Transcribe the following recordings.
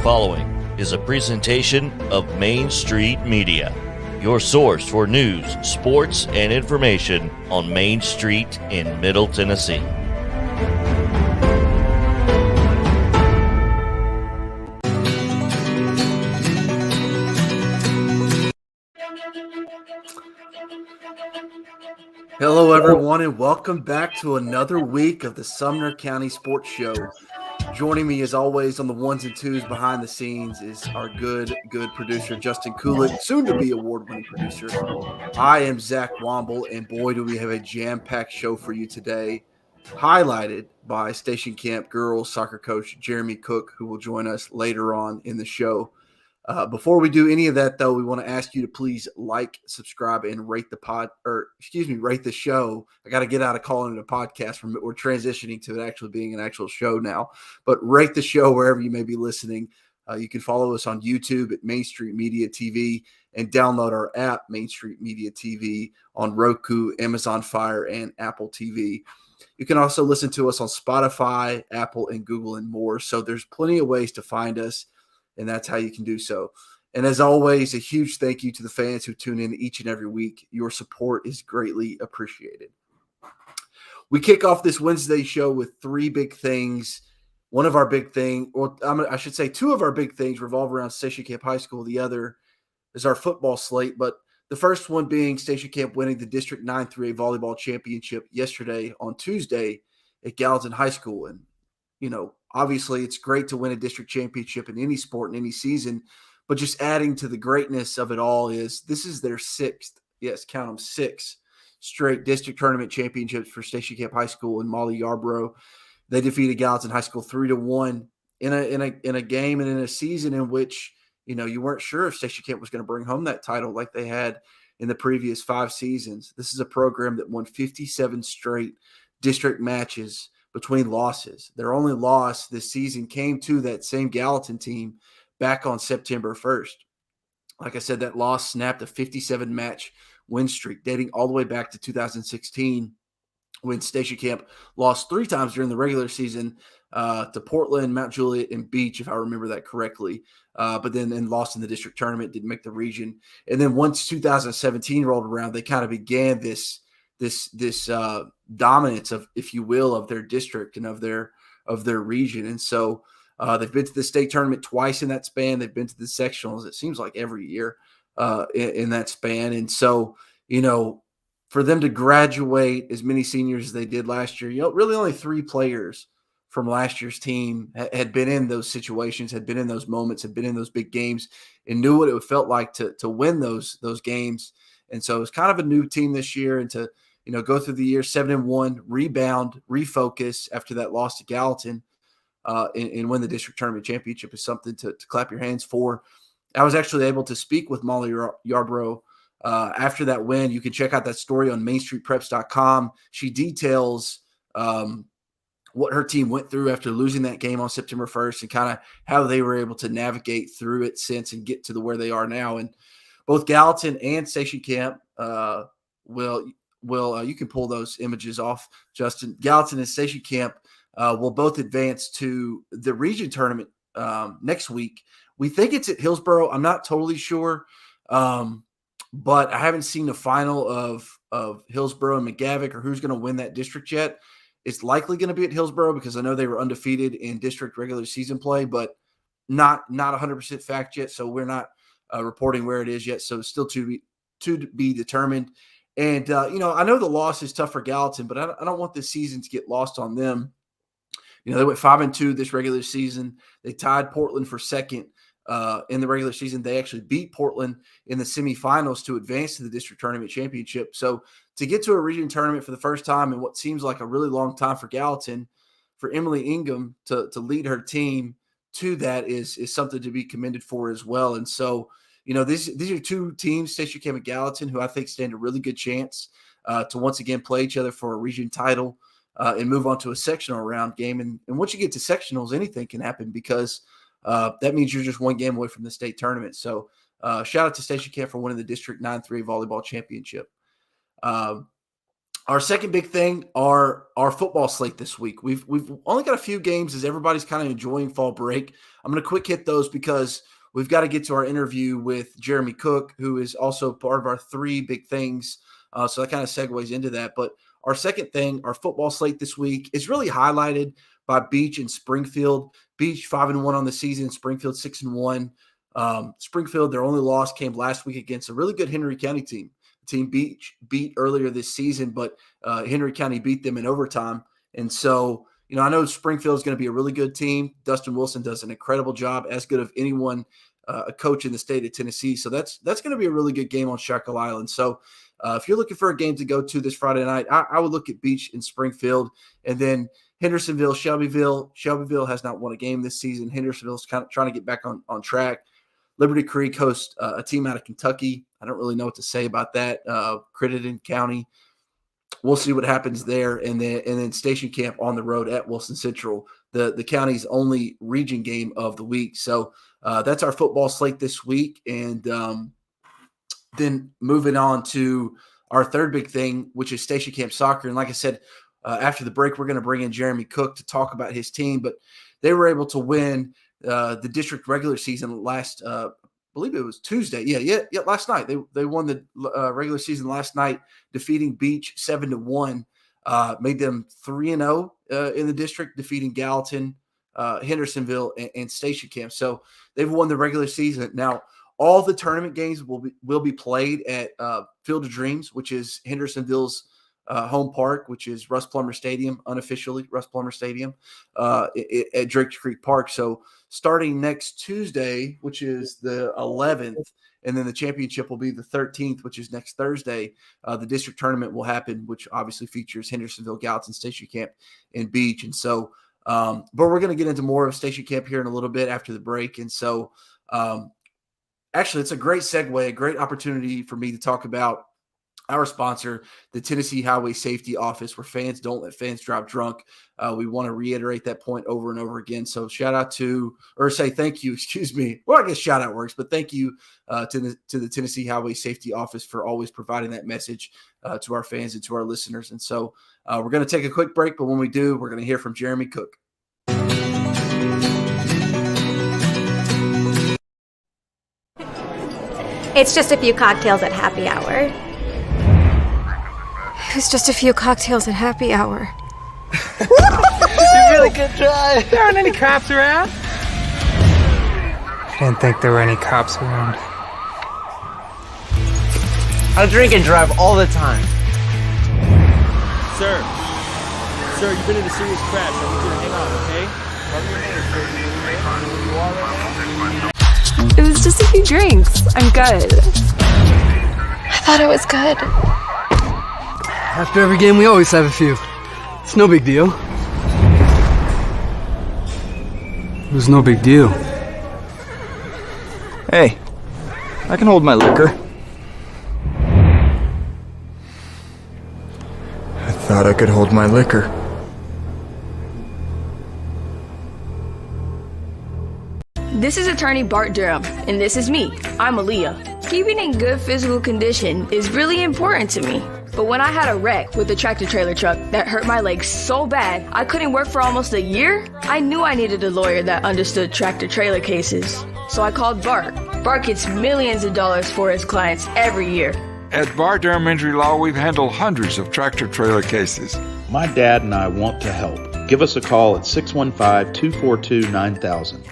following is a presentation of Main Street Media, your source for news, sports, and information on Main Street in Middle Tennessee. Hello, everyone, and welcome back to another week of the Sumner County Sports Show. Joining me, as always, on the ones and twos behind the scenes is our good producer, Justin Kulik, soon-to-be award-winning producer. I am Zach Womble, and boy, do we have a jam-packed show for you today, highlighted by Station Camp girls soccer coach Jeremy Cook, who will join us later on in the show. Before we do any of that, though, we want to ask you to please like, subscribe, and rate the show. I got to get out of calling it a podcast. We're transitioning to it actually being an actual show now. But rate the show wherever you may be listening. You can follow us on YouTube at Main Street Media TV and download our app, Main Street Media TV, on Roku, Amazon Fire, and Apple TV. You can also listen to us on Spotify, Apple, and Google, and more. So there's plenty of ways to find us. And that's how you can do so. And as always, a huge thank you to the fans who tune in each and every week. Your support is greatly appreciated. We kick off this Wednesday show with three big things. One of our big things, or I should say two of our big things revolve around Station Camp High School. The other is our football slate. But the first one being Station Camp winning the District 9-3A volleyball championship yesterday on Tuesday at Gallatin High School. And, obviously, it's great to win a district championship in any sport in any season, but just adding to the greatness of it all is this is their sixth straight district tournament championships for Station Camp High School and Molly Yarborough. They defeated Gallatin High School 3-1 in a game and in a season in which you weren't sure if Station Camp was going to bring home that title like they had in the previous 5 seasons. This is a program that won 57 straight district matches between losses. Their only loss this season came to that same Gallatin team back on September 1st. Like I said, that loss snapped a 57-match win streak dating all the way back to 2016 when Station Camp lost 3 times during the regular season to Portland, Mount Juliet, and Beach, if I remember that correctly. But then lost in the district tournament, didn't make the region. And then once 2017 rolled around, they kind of began this dominance of, if you will, of their district and of their region. And so they've been to the state tournament twice in that span. They've been to the sectionals, it seems like every year in that span. And so, for them to graduate as many seniors as they did last year, really only 3 players from last year's team had been in those situations, had been in those moments, had been in those big games and knew what it felt like to win those games. And so it's kind of a new team this year, and to go through the year 7-1, rebound, refocus after that loss to Gallatin, and win the district tournament championship is something to clap your hands for. I was actually able to speak with Molly Yarborough after that win. You can check out that story on mainstreetpreps.com. She details what her team went through after losing that game on September 1st and kind of how they were able to navigate through it since and get to where they are now. And both Gallatin and Station Camp you can pull those images off, Justin. Gallatin and Station Camp will both advance to the region tournament next week. We think it's at Hillsboro. I'm not totally sure, but I haven't seen the final of Hillsboro and McGavick or who's going to win that district yet. It's likely going to be at Hillsboro because I know they were undefeated in district regular season play, but not 100% fact yet. So we're not reporting where it is yet. So it's still to be determined. And, I know the loss is tough for Gallatin, but I don't want this season to get lost on them. They went 5-2 this regular season. They tied Portland for second in the regular season. They actually beat Portland in the semifinals to advance to the district tournament championship. So to get to a region tournament for the first time in what seems like a really long time for Gallatin, for Emily Ingham to lead her team to that is something to be commended for as well. And so, these are 2 teams, Station Camp and Gallatin, who I think stand a really good chance to once again play each other for a region title and move on to a sectional round game. And once you get to sectionals, anything can happen because that means you're just 1 game away from the state tournament. So shout out to Station Camp for winning the District 9-3 volleyball championship. Our second big thing are our football slate this week. We've only got a few games as everybody's kind of enjoying fall break. I'm going to quick hit those because we've got to get to our interview with Jeremy Cook, who is also part of our three big things. So that kind of segues into that. But our second thing, our football slate this week, is really highlighted by Beach and Springfield. Beach 5-1 on the season, Springfield 6-1. Springfield, their only loss came last week against a really good Henry County team. Team beat earlier this season, but Henry County beat them in overtime. And so, I know Springfield is going to be a really good team. Dustin Wilson does an incredible job, as good of anyone, a coach in the state of Tennessee. So that's going to be a really good game on Shackle Island. So if you're looking for a game to go to this Friday night, I would look at Beach in Springfield. And then Hendersonville, Shelbyville. Shelbyville has not won a game this season. Hendersonville's kind of trying to get back on track. Liberty Creek hosts a team out of Kentucky. I don't really know what to say about that. Crittenden County. We'll see what happens there. And then Station Camp on the road at Wilson Central, the county's only region game of the week. So that's our football slate this week. And then moving on to our third big thing, which is Station Camp Soccer. And like I said, after the break, we're going to bring in Jeremy Cook to talk about his team. But they were able to win the district regular season last, I believe it was Tuesday. Yeah. Last night they won the regular season last night, defeating Beach 7-1. Made them 3-0 in the district, defeating Gallatin, Hendersonville, and Station Camp. So they've won the regular season. Now all the tournament games will be played at Field of Dreams, which is Hendersonville's home park, which is Russ Plummer Stadium, unofficially Russ Plummer Stadium, at Drake Creek Park. So starting next Tuesday, which is the 11th, and then the championship will be the 13th, which is next Thursday. The district tournament will happen, which obviously features Hendersonville, Gallatin, Station Camp, and Beach. And so, but we're going to get into more of Station Camp here in a little bit after the break. And so, actually, it's a great segue, a great opportunity for me to talk about our sponsor, the Tennessee Highway Safety Office, where fans don't let fans drive drunk. We want to reiterate that point over and over again. So thank you, excuse me. Well, I guess shout out works, but thank you to the Tennessee Highway Safety Office for always providing that message to our fans and to our listeners. And so we're going to take a quick break, but when we do, we're going to hear from Jeremy Cook. It's just a few cocktails at happy hour. It was just a few cocktails at happy hour. You really good try. There aren't any cops around. I didn't think there were any cops around. I drink and drive all the time. Sir, you've been in a serious crash. I need you to hang on, okay? It was just a few drinks. I'm good. I thought I was good. After every game, we always have a few. It's no big deal. It was no big deal. Hey, I can hold my liquor. I thought I could hold my liquor. This is attorney Bart Durham, and this is me. I'm Aaliyah. Keeping in good physical condition is really important to me. But when I had a wreck with a tractor-trailer truck that hurt my legs so bad I couldn't work for almost a year, I knew I needed a lawyer that understood tractor-trailer cases. So I called Bart. Bart gets millions of dollars for his clients every year. At Bart Durham Injury Law, we've handled hundreds of tractor-trailer cases. My dad and I want to help. Give us a call at 615-242-9000.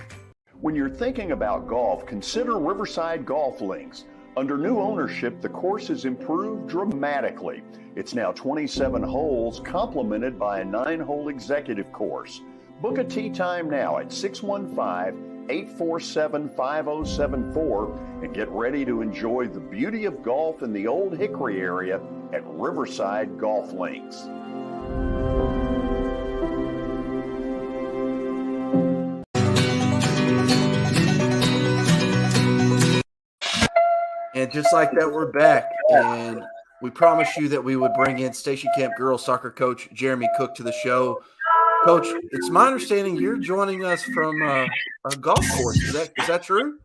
When you're thinking about golf, consider Riverside Golf Links. Under new ownership, the course has improved dramatically. It's now 27 holes, complemented by a 9-hole executive course. Book a tee time now at 615-847-5074 and get ready to enjoy the beauty of golf in the Old Hickory area at Riverside Golf Links. And just like that, we're back. And we promised you that we would bring in Station Camp girls soccer coach Jeremy Cook to the show. Coach, it's my understanding you're joining us from a golf course. Is that true?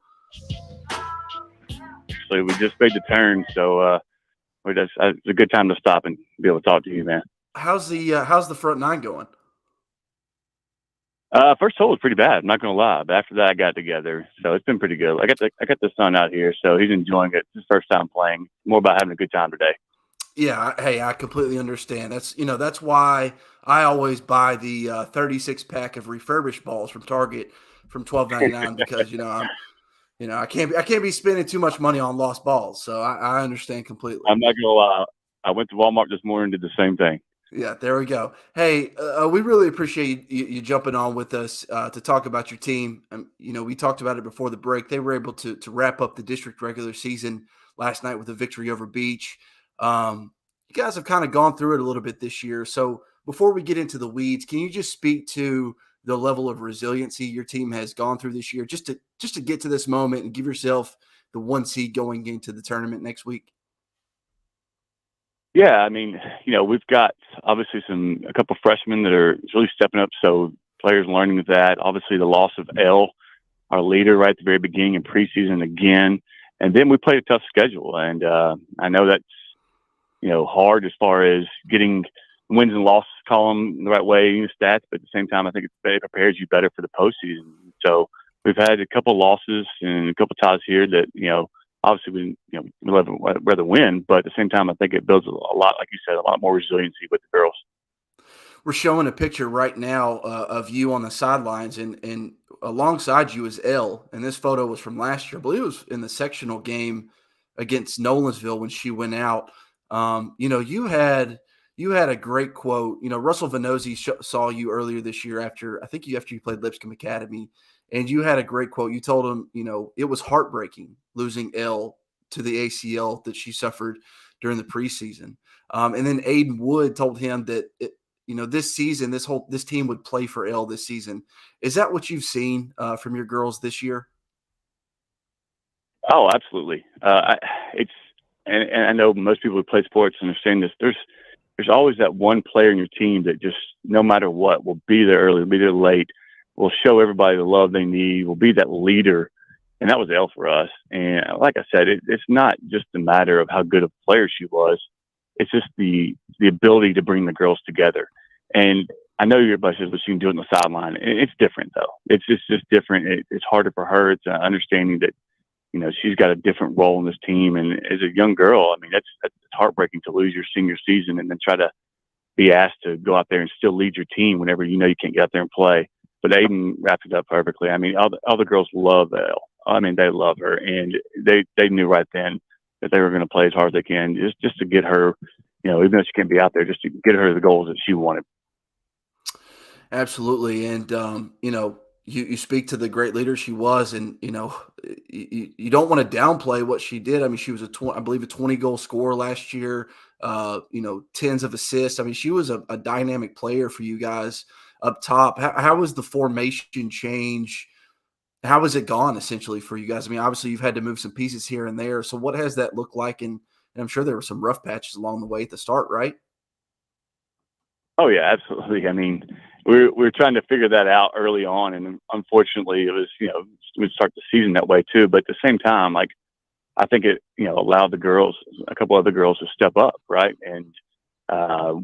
Actually, we just made the turn, so it's a good time to stop and be able to talk to you, man. How's the front nine going? First hole was pretty bad. I'm not gonna lie, but after that I got together, so it's been pretty good. I got the son out here, so he's enjoying it. It's his first time playing. More about having a good time today. Yeah, hey, I completely understand. That's why I always buy the 36 pack of refurbished balls from Target from $12.99 because I can't be spending too much money on lost balls. So I understand completely. I'm not gonna lie. I went to Walmart this morning and did the same thing. Yeah, there we go. Hey, we really appreciate you jumping on with us to talk about your team. We talked about it before the break. They were able to wrap up the district regular season last night with a victory over Beach. You guys have kind of gone through it a little bit this year. So before we get into the weeds, can you just speak to the level of resiliency your team has gone through this year, just to get to this moment and give yourself the 1 seed going into the tournament next week? Yeah, I mean, we've got obviously a couple freshmen that are really stepping up. So players learning with that. Obviously, the loss of L, our leader, right at the very beginning in preseason again, and then we played a tough schedule. And I know that's hard as far as getting wins and losses column the right way in the stats, but at the same time, I think it prepares you better for the postseason. So we've had a couple losses and a couple ties here that obviously we'd rather win, but at the same time, I think it builds a lot, like you said, a lot more resiliency with the girls. We're showing a picture right now of you on the sidelines, and alongside you is Elle. And this photo was from last year. I believe it was in the sectional game against Nolensville when she went out. You had a great quote. Russell Venozzi saw you earlier this year after you played Lipscomb Academy, and you had a great quote. You told him, it was heartbreaking losing Elle to the ACL that she suffered during the preseason. And then Aiden Wood told him that this season, this team would play for Elle this season. Is that what you've seen from your girls this year? Oh, absolutely. And I know most people who play sports understand this. There's always that one player in your team that just, no matter what, will be there early, will be there late, will show everybody the love they need, will be that leader. And that was Elle for us. And like I said, it's not just a matter of how good a player she was. It's just the ability to bring the girls together. And I know everybody says what she can do it on the sideline. It's different, though. It's just different. It's harder for her. It's understanding that, she's got a different role in this team. And as a young girl, I mean, that's heartbreaking to lose your senior season and then try to be asked to go out there and still lead your team whenever you can't get out there and play. But Aiden wrapped it up perfectly. I mean, all the girls love Elle. I mean, they love her, and they knew right then that they were going to play as hard as they can just to get her, even though she can't be out there, just to get her the goals that she wanted. Absolutely. And, you speak to the great leader she was, and, you don't want to downplay what she did. I mean, she was I believe a 20-goal scorer last year, tens of assists. I mean, she was a dynamic player for you guys up top. How was the formation change? How has it gone essentially for you guys? I mean, obviously you've had to move some pieces here and there. So what has that looked like? And I'm sure there were some rough patches along the way at the start, right? Oh yeah, absolutely. I mean, we're trying to figure that out early on, and unfortunately, it was we start the season that way too. But at the same time, like I think it allowed a couple other girls to step up, right? And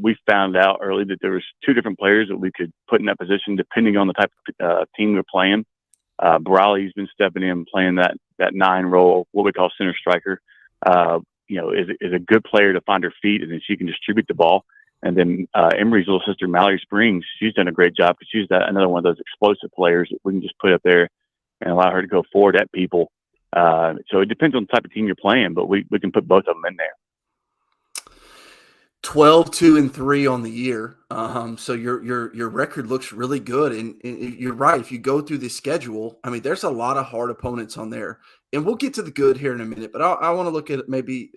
we found out early that there was two different players that we could put in that position depending on the type of team we're playing. Brawley's been stepping in, playing that 9 role, what we call center striker. Is a good player to find her feet, and then she can distribute the ball. And then Emery's little sister, Mallory Springs, she's done a great job because she's another one of those explosive players that we can just put up there and allow her to go forward at people. So it depends on the type of team you're playing, but we can put both of them in there. 12-2-3 on the year. So your record looks really good. And you're right. If you go through the schedule, I mean, there's a lot of hard opponents on there. And we'll get to the good here in a minute, but I want to look at maybe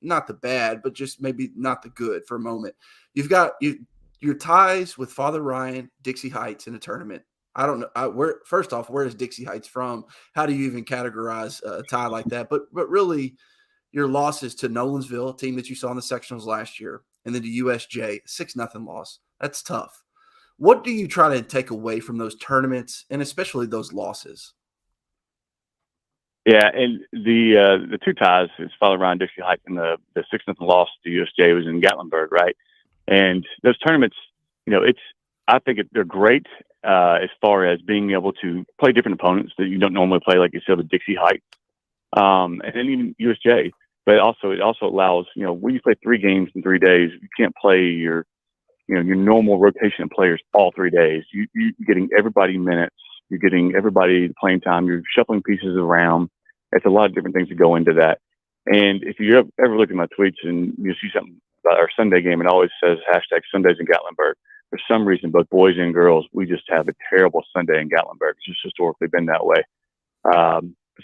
not the bad, but just maybe not the good for a moment. You've got your ties with Father Ryan, Dixie Heights in a tournament. I don't know. First off, where is Dixie Heights from? How do you even categorize a tie like that? But really, your losses to Nolensville, a team that you saw in the sectionals last year, and then to USJ, 6-0 loss. That's tough. What do you try to take away from those tournaments and especially those losses? Yeah, and the two ties is followed around Dixie Heights, and the 6-0 loss to USJ was in Gatlinburg, right? And those tournaments, I think they're great as far as being able to play different opponents that you don't normally play, like you said with Dixie Heights, and then even USJ. But it also allows, when you play 3 games in 3 days, you can't play your normal rotation of players all 3 days. You're getting everybody minutes. You're getting everybody playing time. You're shuffling pieces around. It's a lot of different things that go into that. And if you ever look at my tweets and you see something about our Sunday game, it always says #Sundays in Gatlinburg. For some reason, both boys and girls, we just have a terrible Sunday in Gatlinburg. It's just historically been that way.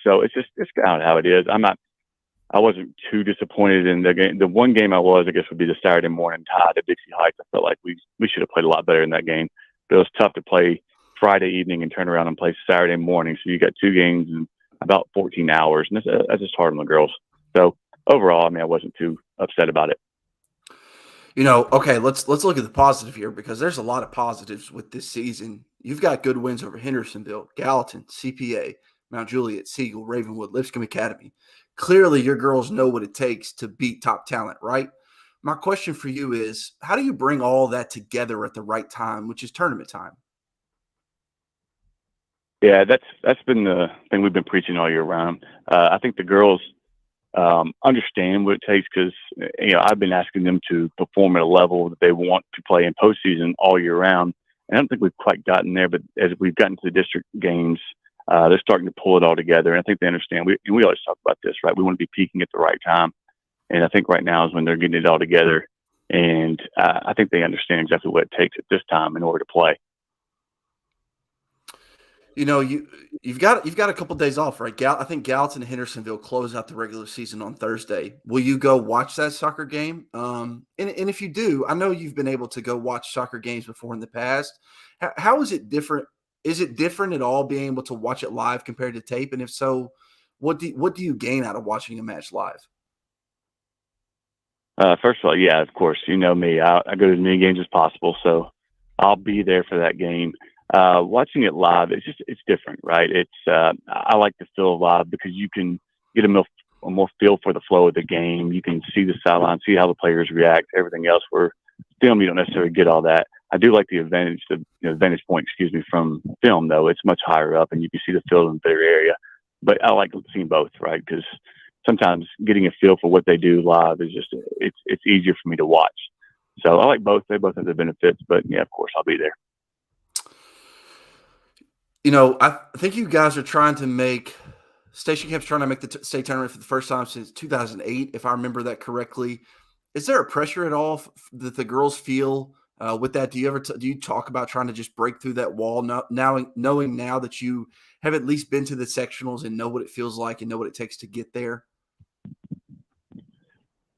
So it's kind of how it is. I wasn't too disappointed in the game. The one game I guess, would be the Saturday morning tie to Dixie Heights. I felt like we should have played a lot better in that game. But it was tough to play Friday evening and turn around and play Saturday morning. So you got 2 games in about 14 hours, and that's just hard on the girls. So overall, I wasn't too upset about it. Okay, let's look at the positive here, because there's a lot of positives with this season. You've got good wins over Hendersonville, Gallatin, CPA, Mount Juliet, Siegel, Ravenwood, Lipscomb Academy. Clearly, your girls know what it takes to beat top talent, right? My question for you is, how do you bring all that together at the right time, which is tournament time? Yeah, that's been the thing we've been preaching all year round. I think the girls understand what it takes, because I've been asking them to perform at a level that they want to play in postseason all year round, and I don't think we've quite gotten there. But as we've gotten to the district games, they're starting to pull it all together, and I think they understand. We always talk about this, right? We want to be peaking at the right time, and I think right now is when they're getting it all together, and I think they understand exactly what it takes at this time in order to play. You've got a couple days off, right? I think Gallatin and Hendersonville close out the regular season on Thursday. Will you go watch that soccer game? And if you do, I know you've been able to go watch soccer games before in the past. How is it different? Is it different at all being able to watch it live compared to tape? And if so, what do you gain out of watching a match live? First of all, yeah, of course, you know me. I go to as many games as possible, so I'll be there for that game. Watching it live, it's different, right? I like the feel live because you can get a more feel for the flow of the game. You can see the sideline, see how the players react, everything else. Where film, you don't necessarily get all that. I do like the vantage point, from film, though. It's much higher up, and you can see the field in a bigger area. But I like seeing both, right? Because sometimes getting a feel for what they do live is it's easier for me to watch. So I like both. They both have their benefits, but yeah, of course, I'll be there. I think you guys are trying to make – Station Camp's trying to make the state tournament for the first time since 2008, if I remember that correctly. Is there a pressure at all that the girls feel with that? Do you talk about trying to just break through that wall knowing now that you have at least been to the sectionals and know what it feels like and know what it takes to get there?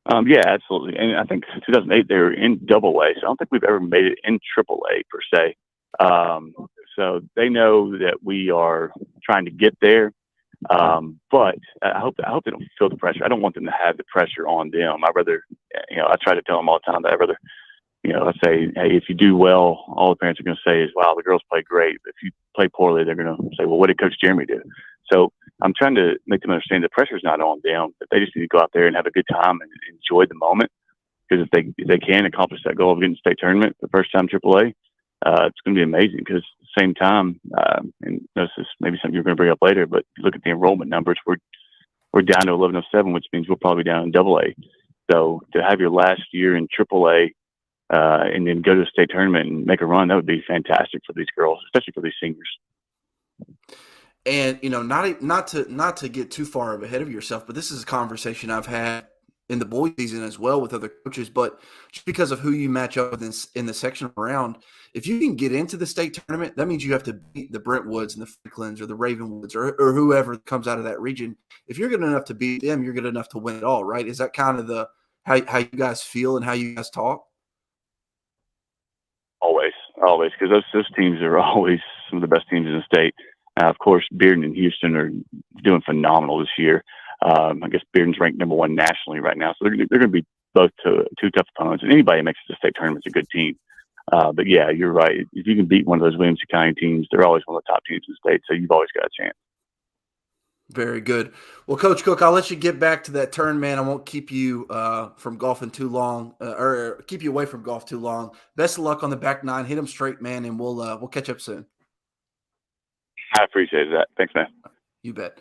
Yeah, absolutely. And I think 2008 they were in Double A, so I don't think we've ever made it in Triple A per se. So they know that we are trying to get there. But I hope they don't feel the pressure. I don't want them to have the pressure on them. I rather, I try to tell them all the time that I rather, I say, hey, if you do well, all the parents are going to say is, wow, the girls played great. If you play poorly, they're going to say, well, what did Coach Jeremy do? So I'm trying to make them understand the pressure is not on them, but they just need to go out there and have a good time and enjoy the moment. Because if they can accomplish that goal of getting the state tournament the first time AAA, it's going to be amazing. Because at the same time, and this is maybe something you're going to bring up later, but look at the enrollment numbers. We're down to 1107, which means we'll probably be down in AA. So to have your last year in AAA and then go to a state tournament and make a run, that would be fantastic for these girls, especially for these seniors. And not to get too far ahead of yourself, but this is a conversation I've had in the boys season as well with other coaches. But just because of who you match up with in the sectional round, if you can get into the state tournament, that means you have to beat the Brentwoods and the Franklins or the Ravenwoods or whoever comes out of that region. If you're good enough to beat them, you're good enough to win it all, right? Is that kind of how you guys feel and how you guys talk? Always, because those teams are always some of the best teams in the state. Of course, Bearden and Houston are doing phenomenal this year. I guess Bearden's ranked number 1 nationally right now, so they're going to be both two tough opponents. And anybody who makes it to the state tournament is a good team. But yeah, you're right. If you can beat one of those Williamson County teams, they're always one of the top teams in the state, so you've always got a chance. Very good. Well, Coach Cook, I'll let you get back to that turn, man. I won't keep you from golfing too long, or keep you away from golf too long. Best of luck on the back nine. Hit them straight, man, and we'll catch up soon. I appreciate that. Thanks, man. You bet.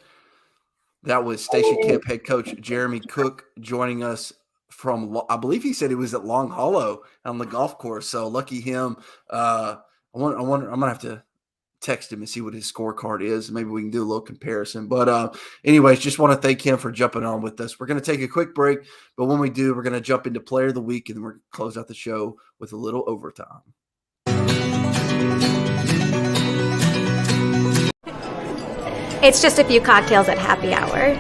That was Station Camp head coach Jeremy Cook joining us from, I believe he said he was at Long Hollow on the golf course. So lucky him. I wonder, I'm gonna have to text him and see what his scorecard is. Maybe we can do a little comparison. But anyways, just want to thank him for jumping on with us. We're going to take a quick break, but when we do, we're going to jump into Player of the Week, and then we're going to close out the show with a little overtime. It's just a few cocktails at happy hour.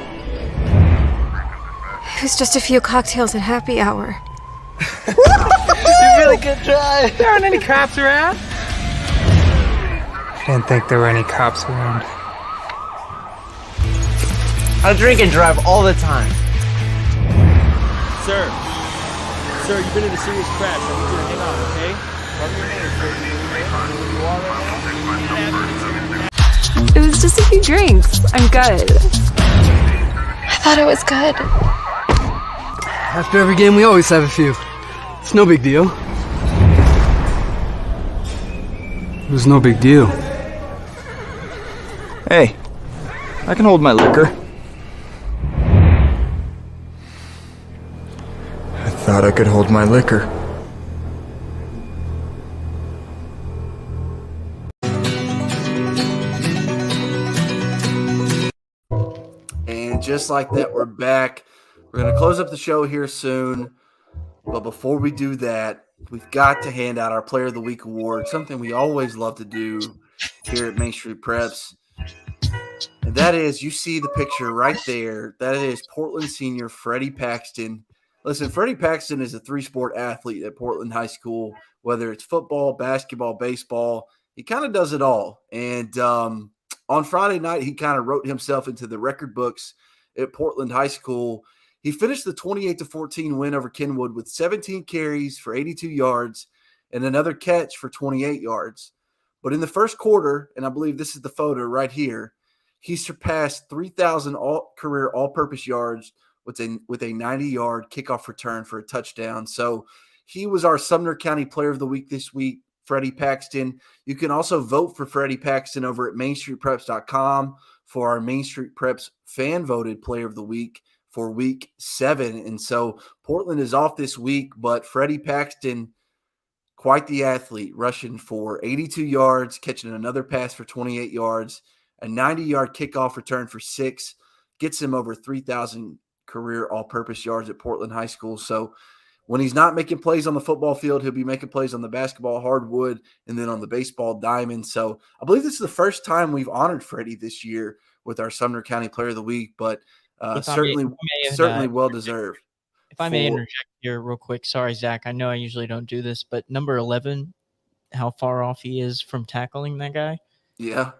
It was just a few cocktails at happy hour. You really good try. There aren't any cops around. I didn't think there were any cops around. I drink and drive all the time. Sir, you've been in a serious crash. I need you to hang on, okay? Cover your name, sir. You are right now? It was just a few drinks. I'm good. I thought I was good. After every game, we always have a few. It's no big deal. It was no big deal. Hey, I can hold my liquor. I thought I could hold my liquor. And just like that, we're back. We're going to close up the show here soon. But before we do that, we've got to hand out our Player of the Week award, something we always love to do here at Main Street Preps. And that is, you see the picture right there. That is Portland senior Freddie Paxton. Listen, Freddie Paxton is a three-sport athlete at Portland High School, whether it's football, basketball, baseball. He kind of does it all. And on Friday night, he kind of wrote himself into the record books at Portland High School. He finished the 28-14 win over Kenwood with 17 carries for 82 yards and another catch for 28 yards. But in the first quarter, and I believe this is the photo right here, he surpassed 3,000 career all-purpose yards with a 90-yard kickoff return for a touchdown. So he was our Sumner County Player of the Week this week, Freddie Paxton. You can also vote for Freddie Paxton over at MainStreetPreps.com for our Main Street Preps fan-voted Player of the Week for Week 7. And so Portland is off this week, but Freddie Paxton, quite the athlete, rushing for 82 yards, catching another pass for 28 yards, a 90-yard kickoff return for 6, gets him over 3,000 career all-purpose yards at Portland High School. So when he's not making plays on the football field, he'll be making plays on the basketball hardwood and then on the baseball diamond. So I believe this is the first time we've honored Freddie this year with our Sumner County Player of the Week, but certainly well-deserved. If I may interject here real quick. Sorry, Zach. I know I usually don't do this, but number 11, how far off he is from tackling that guy. Yeah.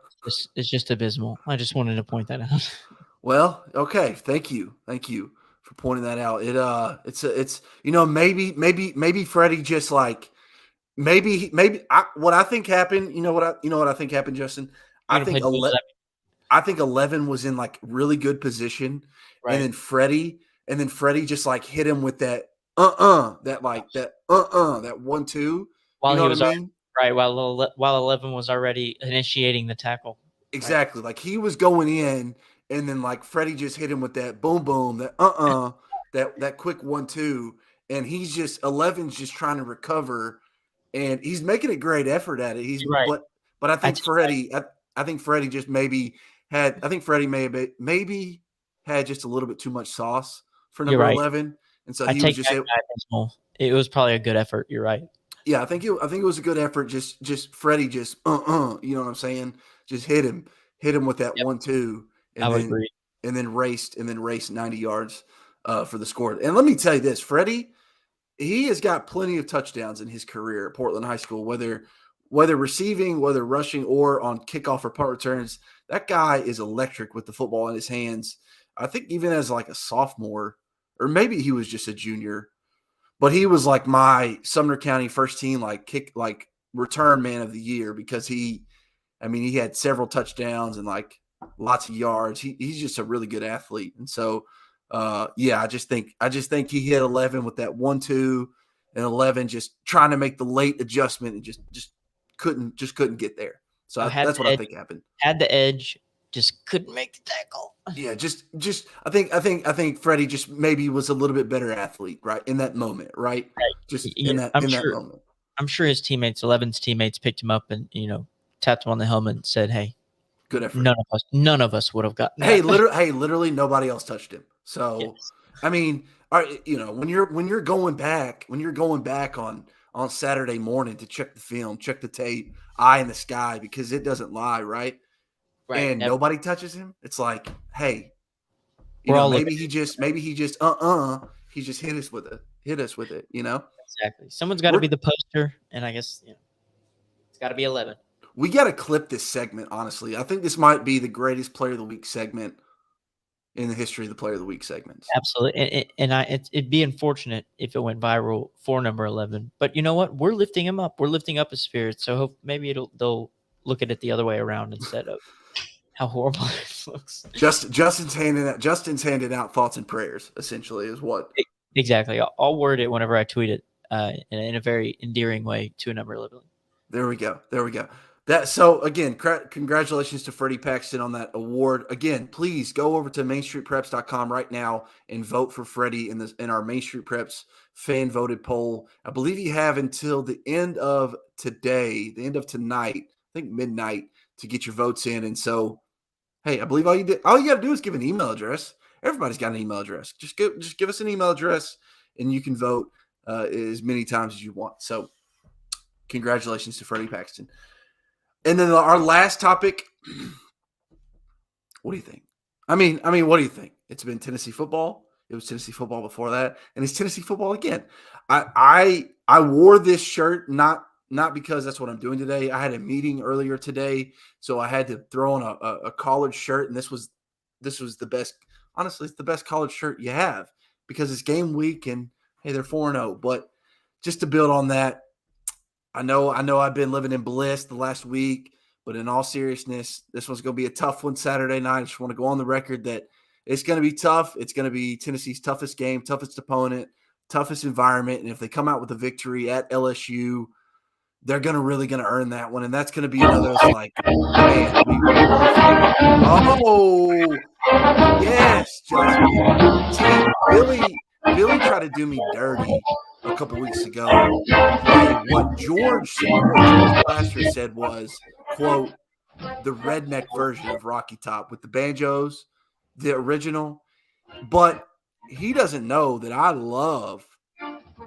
It's just abysmal. I just wanted to point that out. Well, okay. Thank you for pointing that out. It's maybe Freddie just like what I think happened. You know what I think happened, Justin. I think 11 was in like really good position, right. And then Freddie just like hit him with that that 1-2. While you know he was what I mean? Right, while 11 was already initiating the tackle. Exactly. Right. Like he was going in, and then like Freddie just hit him with that boom boom, that that quick 1-2, and 11's just trying to recover, and he's making a great effort at it. He's right. But I think Freddie just maybe had maybe had just a little bit too much sauce for number 11, and so he was just it was probably a good effort. You're right. Yeah, I think it was a good effort. Just Freddie, you know what I'm saying? Just hit him with that 1-2, and then raced 90 yards for the score. And let me tell you this, Freddie, he has got plenty of touchdowns in his career at Portland High School, whether receiving, whether rushing, or on kickoff or punt returns. That guy is electric with the football in his hands. I think even as like a sophomore, or maybe he was just a junior. But he was like my Sumner County first team return man of the year because he had several touchdowns and like lots of yards. He's just a really good athlete. And so, I just think he hit 11 with that 1-2 and 11, just trying to make the late adjustment and just couldn't get there. So that's what I think happened. Had the edge, just couldn't make the tackle. Yeah, just I think Freddie just maybe was a little bit better athlete, right, in that moment, right? Just in that moment. I'm sure his teammates, 11's teammates, picked him up and tapped him on the helmet and said, "Hey, good effort." None of us would have gotten that. Literally nobody else touched him. So, yes. I mean, when you're going back on Saturday morning to check the film, check the tape, eye in the sky, because it doesn't lie, right? Right. And nobody touches him. It's like, hey, maybe he just he just hit us with it, Exactly. Someone's got to be the poster, and I guess it's got to be 11. We got to clip this segment, honestly. I think this might be the greatest Player of the Week segment in the history of the Player of the Week segments. Absolutely. It'd be unfortunate if it went viral for number 11. But you know what? We're lifting him up. We're lifting up his spirits. So maybe they'll look at it the other way around instead of how horrible it looks. Justin's handing out thoughts and prayers, essentially, is what. Exactly. I'll word it whenever I tweet it in a very endearing way to a number 11. There we go. So again, congratulations to Freddie Paxton on that award. Again, please go over to mainstreetpreps.com right now and vote for Freddie in our Main Street Preps fan voted poll. I believe you have until the end of tonight, I think midnight, to get your votes in. And so, hey, I believe all you got to do is give an email address. Everybody's got an email address. Just give us an email address and you can vote as many times as you want. So congratulations to Freddie Paxton. And then our last topic, what do you think? I mean, what do you think? It's been Tennessee football. It was Tennessee football before that, and it's Tennessee football again. I wore this shirt not because that's what I'm doing today. I had a meeting earlier today, so I had to throw on a collared shirt, and this was the best. Honestly, it's the best collared shirt you have because it's game week, and hey, they're 4-0. But just to build on that. I know I've been living in bliss the last week, but in all seriousness, this one's going to be a tough one Saturday night. I just want to go on the record that it's going to be tough. It's going to be Tennessee's toughest game, toughest opponent, toughest environment. And if they come out with a victory at LSU, they're really going to earn that one. And that's going to be another like, man, yes, Justin. Billy tried to do me dirty a couple weeks ago. And what George Plaster said was, quote, the redneck version of Rocky Top with the banjos, the original. But he doesn't know that I love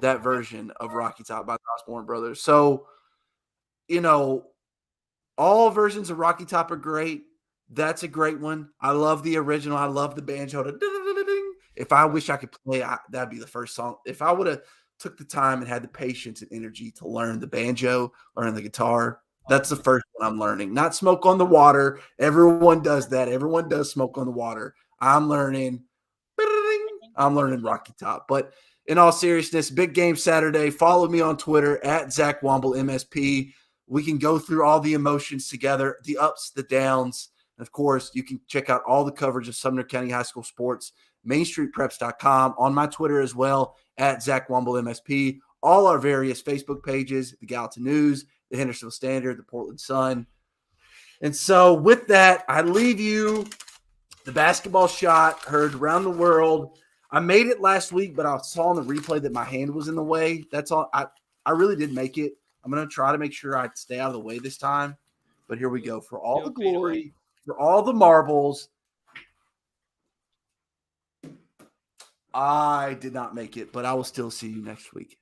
that version of Rocky Top by the Osborne Brothers. So, all versions of Rocky Top are great. That's a great one. I love the original. I love the banjo. If I wish I could play, that'd be the first song. If I would have took the time and had the patience and energy to learn the banjo, learn the guitar, that's the first one I'm learning. Not Smoke on the Water. Everyone does that. Everyone does Smoke on the Water. I'm learning Rocky Top. But in all seriousness, big game Saturday. Follow me on Twitter at Zach Womble MSP. We can go through all the emotions together, the ups, the downs. And of course, you can check out all the coverage of Sumner County High School sports, mainstreetpreps.com, on my Twitter as well, at Zach Womble MSP, all our various Facebook pages, the Gallatin News, the Hendersonville Standard, the Portland Sun. And so with that, I leave you the basketball shot heard around the world. I made it last week, but I saw on the replay that my hand was in the way. That's all. I really did make it. I'm going to try to make sure I stay out of the way this time. But here we go. For all the glory, for all the marbles, I did not make it, but I will still see you next week.